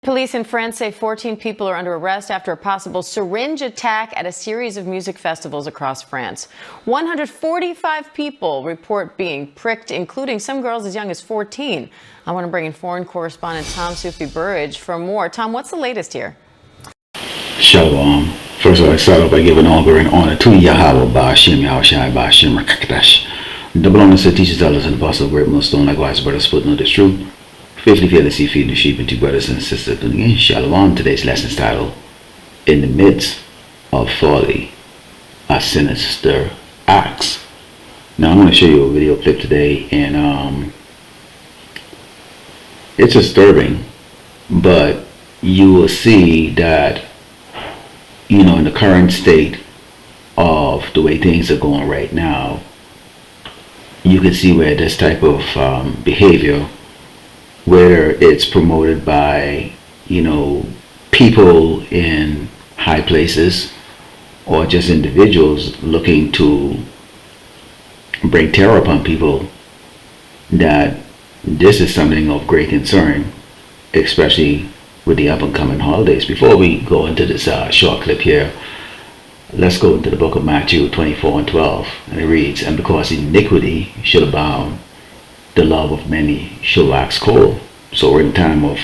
Police in France say 14 people are under arrest after a possible syringe attack at a series of music festivals across France. 145 people report being pricked, including some girls as young as 14. I want to bring in foreign correspondent Tom Sufi-Burridge for more. Tom, what's the latest here? Shalom. First of all, I start off by giving all glory and honor to Yahweh Ba'ashim Yahushai Ba'ashim Rakakdash. Double honor to teachers, elders, and apostles of Great Millstone, likewise brothers, put know this truth. Faithfully fearlessly feeding the sheep and two brothers and sisters. And again, Shalom. Today's lesson is titled, In the Midst of Folly, a Sinister Acts. Now I'm going to show you a video clip today, and it's disturbing, but you will see that, you know, in the current state of the way things are going right now, you can see where this type of behavior, whether it's promoted by, you know, people in high places or just individuals looking to bring terror upon people, that this is something of great concern, especially with the up and coming holidays. Before we go into this short clip here, let's go into the book of Matthew 24:12, and it reads, "And because iniquity shall abound, the love of many shall wax cold." So we're in a time of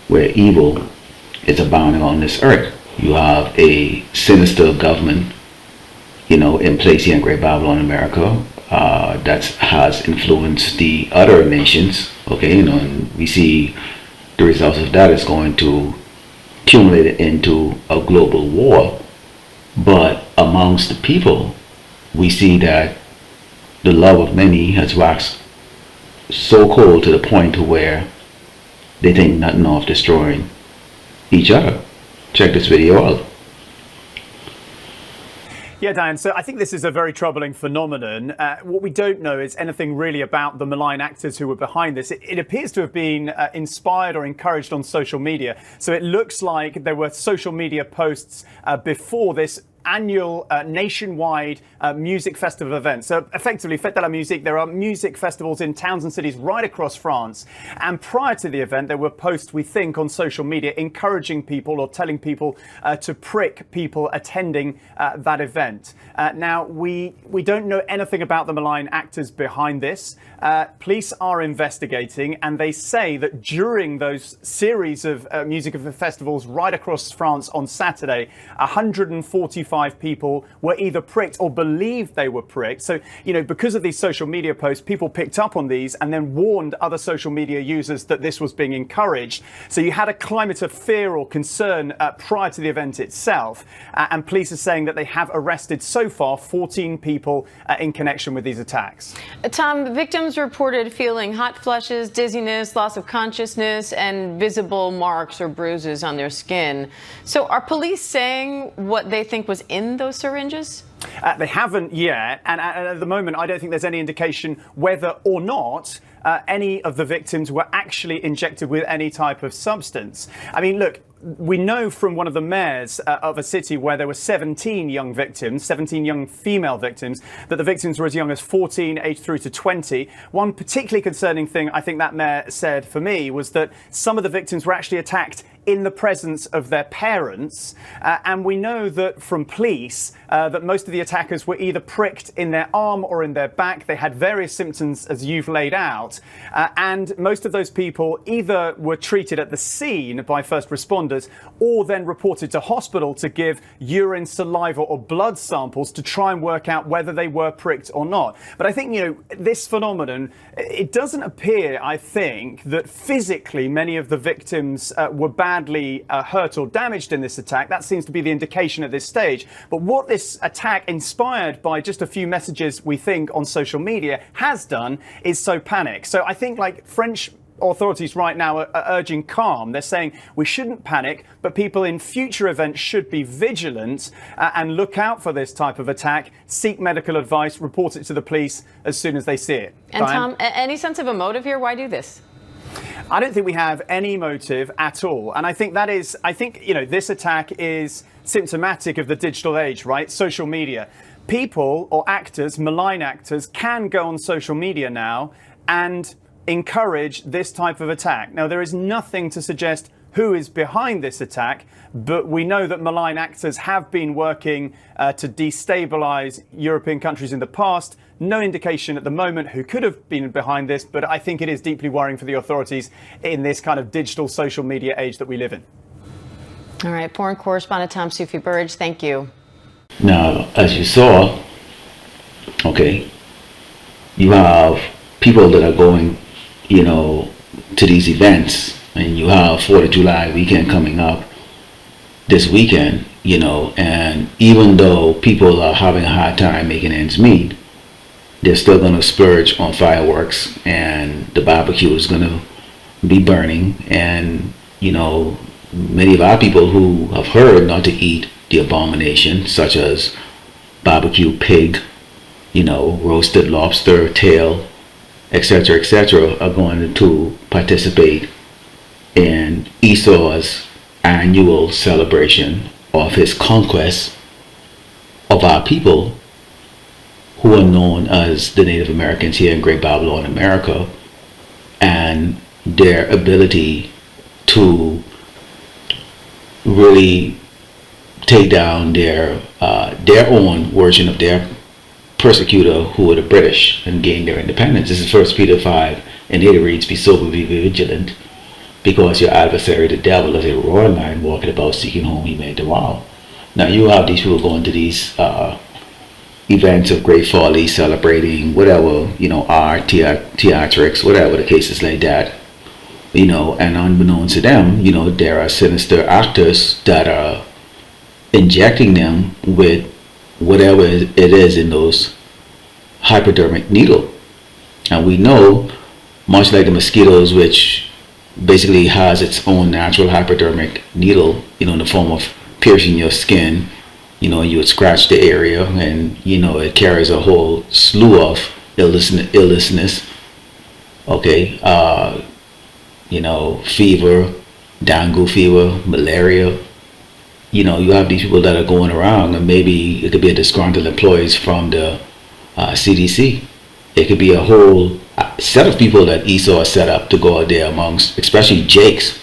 where evil is abounding on this earth. You have a sinister government, you know, in place here in Great Babylon, America, that has influenced the other nations. Okay, you know, and we see the results of that is going to accumulate into a global war. But amongst the people, we see that the love of many has waxed so cold to the point to where they think nothing of destroying each other. Check this video out. Yeah, Dan, so I think this is a very troubling phenomenon. What we don't know is anything really about the malign actors who were behind this. It appears to have been inspired or encouraged on social media. So it looks like there were social media posts before this annual nationwide music festival event. So effectively, Fête de la Musique, there are music festivals in towns and cities right across France. And prior to the event, there were posts, we think, on social media encouraging people or telling people to prick people attending that event. Now, we don't know anything about the malign actors behind this. Police are investigating, and they say that during those series of music festivals right across France on Saturday, 145 people were either pricked or believed they were pricked. So, you know, because of these social media posts, people picked up on these and then warned other social media users that this was being encouraged. So you had a climate of fear or concern prior to the event itself. And police are saying that they have arrested so far 14 people in connection with these attacks. Tom, victims reported feeling hot flushes, dizziness, loss of consciousness, and visible marks or bruises on their skin. So are police saying what they think was in those syringes? They haven't yet, and at the moment I don't think there's any indication whether or not any of the victims were actually injected with any type of substance. I mean, look, we know from one of the mayors of a city where there were 17 young victims, 17 young female victims, that the victims were as young as 14, aged through to 20. One particularly concerning thing I think that mayor said for me was that some of the victims were actually attacked in the presence of their parents. And we know that from police that most of the attackers were either pricked in their arm or in their back. They had various symptoms as you've laid out. And most of those people either were treated at the scene by first responders or then reported to hospital to give urine, saliva or blood samples to try and work out whether they were pricked or not. But I think, you know, this phenomenon, it doesn't appear, I think, that physically many of the victims were badly hurt or damaged in this attack. That seems to be the indication at this stage. But what this attack, inspired by just a few messages, we think, on social media, has done is sow panic. So I think, like, French authorities right now are urging calm. They're saying we shouldn't panic, but people in future events should be vigilant and look out for this type of attack, seek medical advice, report it to the police as soon as they see it. And Tom, any sense of a motive here? Why do this? I don't think we have any motive at all. And I think that is, you know, this attack is symptomatic of the digital age, right? Social media. People or actors, malign actors, can go on social media now and encourage this type of attack. Now, there is nothing to suggest who is behind this attack, but we know that malign actors have been working to destabilize European countries in the past. No indication at the moment who could have been behind this, but I think it is deeply worrying for the authorities in this kind of digital social media age that we live in. All right, foreign correspondent Tom Sufi-Burridge, thank you. Now, as you saw, okay, you have people that are going, to these events, and you have 4th of July weekend coming up this weekend, and even though people are having a hard time making ends meet, they're still going to splurge on fireworks, and the barbecue is going to be burning, and, many of our people who have heard not to eat the abomination, such as barbecue pig, roasted lobster tail, etc., are going to participate in Esau's annual celebration of his conquest of our people, who are known as the Native Americans here in Great Babylon, America, and their ability to really take down their own version of their persecutor, who were the British, and gain their independence. This is 1 Peter 5 and 8. It reads, "Be sober, be vigilant, because your adversary the devil is a roaring lion walking about seeking whom he may devour." Now you have these people going to these events of great folly, celebrating whatever, art, theatrics, whatever the case is like that, and unbeknownst to them, there are sinister actors that are injecting them with whatever it is in those hypodermic needle. And we know, much like the mosquitoes, which basically has its own natural hypodermic needle, in the form of piercing your skin, you would scratch the area, and it carries a whole slew of illness, okay, fever, dengue fever, malaria. You have these people that are going around, and maybe it could be a disgruntled employees from the CDC. It could be a whole set of people that Esau set up to go out there amongst, especially Jakes.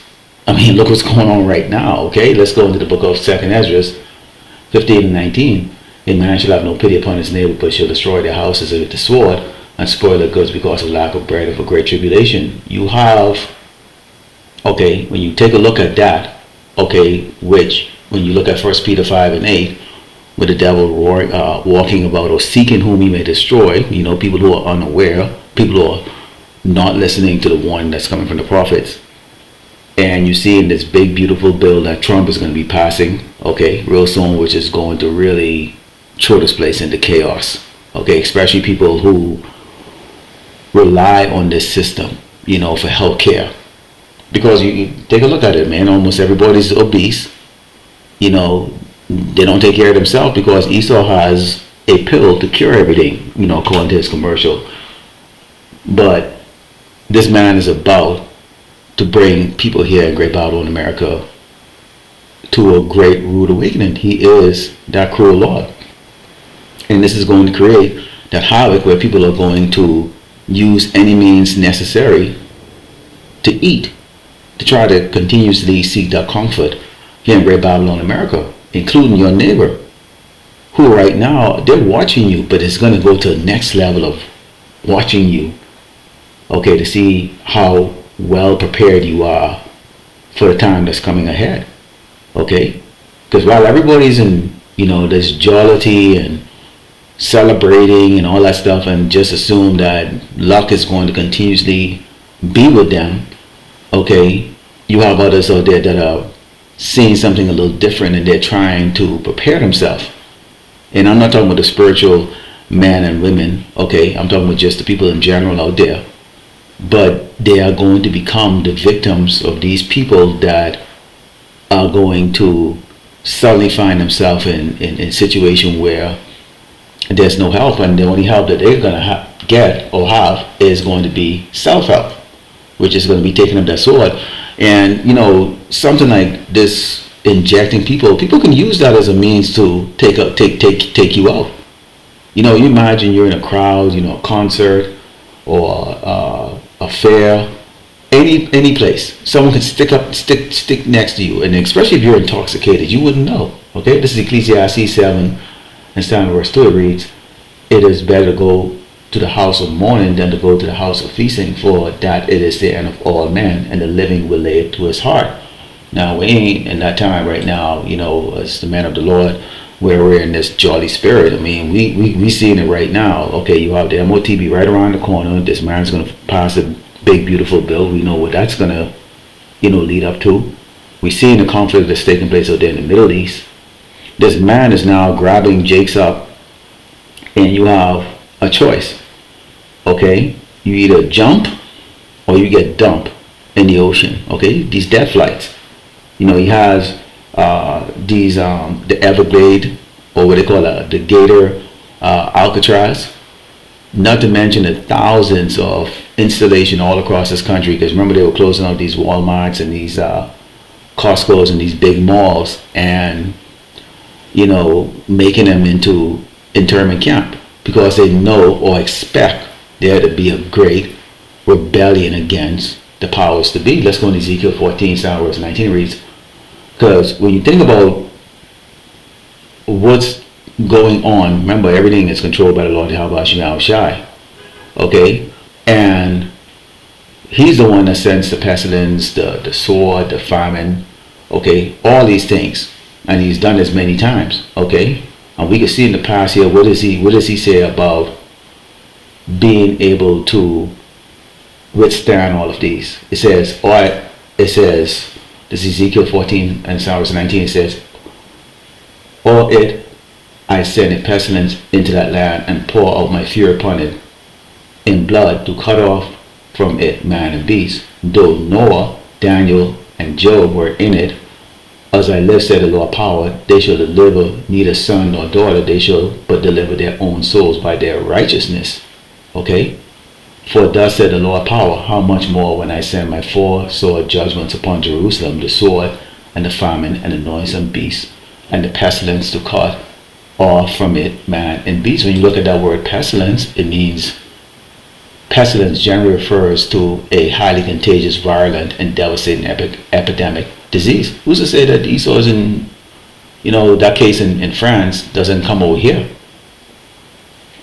I mean, look what's going on right now, okay? Let's go into the book of 2nd Esdras, 15 and 19. "A man shall have no pity upon his neighbor, but shall destroy their houses with the sword, and spoil their goods because of lack of bread and for great tribulation." You have, okay, when you take a look at that, okay, which, when you look at 1 Peter 5 and 8, with the devil walking about or seeking whom he may destroy, people who are unaware, people who are not listening to the warning that's coming from the prophets. And you see in this big, beautiful bill that Trump is going to be passing, okay, real soon, which is going to really throw this place into chaos, okay, especially people who rely on this system, for health care. Because you take a look at it, man, almost everybody's obese. They don't take care of themselves because Esau has a pill to cure everything, according to his commercial. But this man is about to bring people here in Great Babylon, America, to a great rude awakening. He is that cruel Lord. And this is going to create that havoc where people are going to use any means necessary to eat, to try to continuously seek that comfort here in Great Babylon, America, including your neighbor, who right now, they're watching you, but it's going to go to the next level of watching you, okay, to see how well prepared you are for the time that's coming ahead, okay? Because while everybody's in, this jollity and celebrating and all that stuff, and just assume that luck is going to continuously be with them, okay, you have others out there that are seeing something a little different, and they're trying to prepare themselves. And I'm not talking about the spiritual men and women, okay, I'm talking about just the people in general out there. But they are going to become the victims of these people that are going to suddenly find themselves in a situation where there's no help, and the only help that they're going to get or have is going to be self-help, which is going to be taking up that sword. And something like this, injecting people can use that as a means to take you out. You imagine you're in a crowd, a concert or a fair, any place, someone can stick next to you, and especially if you're intoxicated, you wouldn't know. Okay, this is Ecclesiastes 7 and 7 verse 2. It reads, "It is better to go to the house of mourning than to go to the house of feasting, for that it is the end of all men, and the living will lay it to his heart." Now we ain't in that time right now, as the man of the Lord, where we're in this jolly spirit. I mean, we seeing it right now. Okay, you have the MOTB right around the corner. This man's gonna pass a big beautiful bill. We know what that's gonna, lead up to. We seeing the conflict that's taking place out there in the Middle East. This man is now grabbing Jake's up, and you have a choice. Okay, you either jump or you get dumped in the ocean. Okay, these death flights. He has these the Everglade, or what they call the Gator Alcatraz. Not to mention the thousands of installation all across this country. Because remember, they were closing out these Walmarts and these Costco's and these big malls, and making them into internment camp, because they know or expect there to be a great rebellion against the powers to be. Let's go to Ezekiel 14, verse 19 reads, because when you think about what's going on, remember, everything is controlled by the Lord Yahweh Shai. Okay, and he's the one that sends the pestilence, the sword, the famine, okay, all these things, and he's done this many times. Okay, and we can see in the past here, what does he say about being able to withstand all of these? It says, this is Ezekiel 14 and verse 19. It says, "Or it, I send a pestilence into that land, and pour out my fury upon it in blood, to cut off from it man and beast. Though Noah, Daniel, and Job were in it, as I live, said the Lord power, they shall deliver neither son nor daughter, they shall but deliver their own souls by their righteousness." Okay? "For thus said the Lord power, how much more when I send my four sword judgments upon Jerusalem, the sword and the famine and the noisome beast and the pestilence, to cut off from it man and beast." When you look at that word pestilence, it means pestilence generally refers to a highly contagious, virulent, and devastating epidemic disease. Who's to say that Esau's in, that case in France doesn't come over here?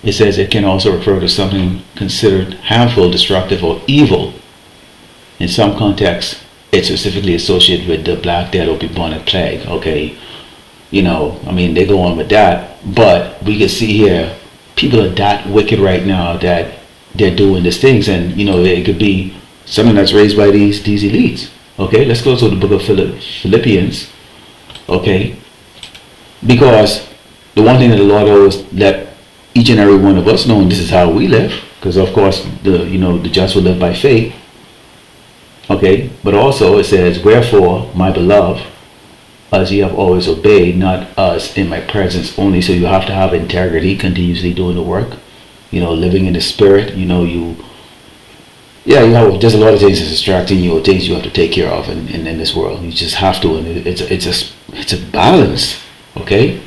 It says it can also refer to something considered harmful, destructive, or evil. In some contexts, it's specifically associated with the Black Death or bubonic plague. Okay, they go on with that, but we can see here, people are that wicked right now that they're doing these things, and it could be something that's raised by these elites. Okay, let's go to the book of Philippians. Okay, because the one thing that the Lord always let each and every one of us know, and this is how we live, because of course the just will live by faith. Okay, but also it says, "Wherefore, my beloved, as ye have always obeyed, not us in my presence only." So you have to have integrity, continuously doing the work, living in the spirit. There's a lot of things that's distracting you, or things you have to take care of in this world. You just have to, and it's a balance. Okay,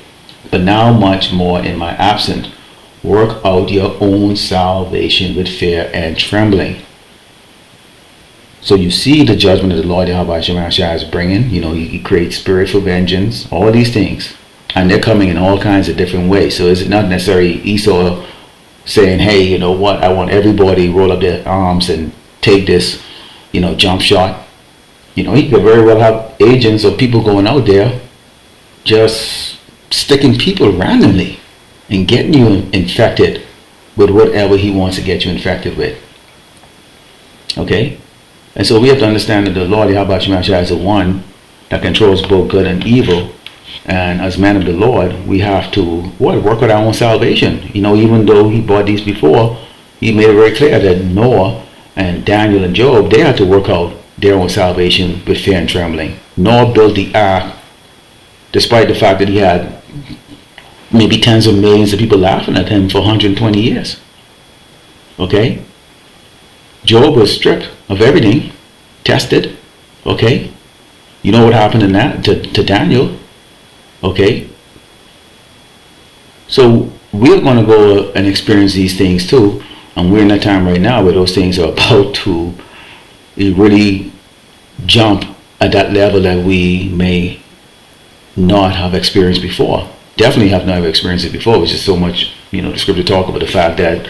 but now much more in my absence, work out your own salvation with fear and trembling. So you see the judgment of the Lord Yahweh is bringing. He creates spiritual vengeance, all these things, and they're coming in all kinds of different ways. So it's not necessarily Esau saying, "Hey, you know what? I want everybody roll up their arms and take this, jump shot." He could very well have agents or people going out there just sticking people randomly and getting you infected with whatever he wants to get you infected with. Okay? And so we have to understand that the Lord Yahweh is the one that controls both good and evil. And as man of the Lord, we have to work out our own salvation. Even though he brought these before, he made it very clear that Noah and Daniel and Job, they had to work out their own salvation with fear and trembling. Noah built the ark despite the fact that he had maybe tens of millions of people laughing at him for 120 years. Okay? Job was stripped of everything, tested. Okay? You know what happened in that to Daniel? Okay? So we're going to go and experience these things too, and we're in a time right now where those things are about to it really jump at that level that we may not have experienced before. Definitely have never experienced it before. It's just so much, the scripture talk about the fact that,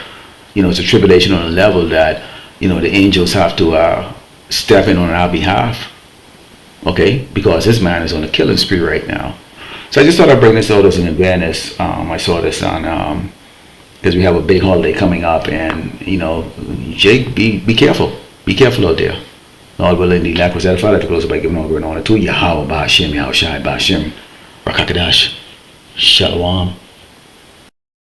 it's a tribulation on a level that, the angels have to step in on our behalf. Okay, because this man is on a killing spree right now. So I just thought I'd bring this out as an awareness. I saw this on because we have a big holiday coming up, and Jake, be careful. Be careful out there. Lord willing, the lack was edified, to close by giving over and honor to Yahweh, Ba'ashem, Yahushai, Ba'ashem, Rakakadash, Shalom.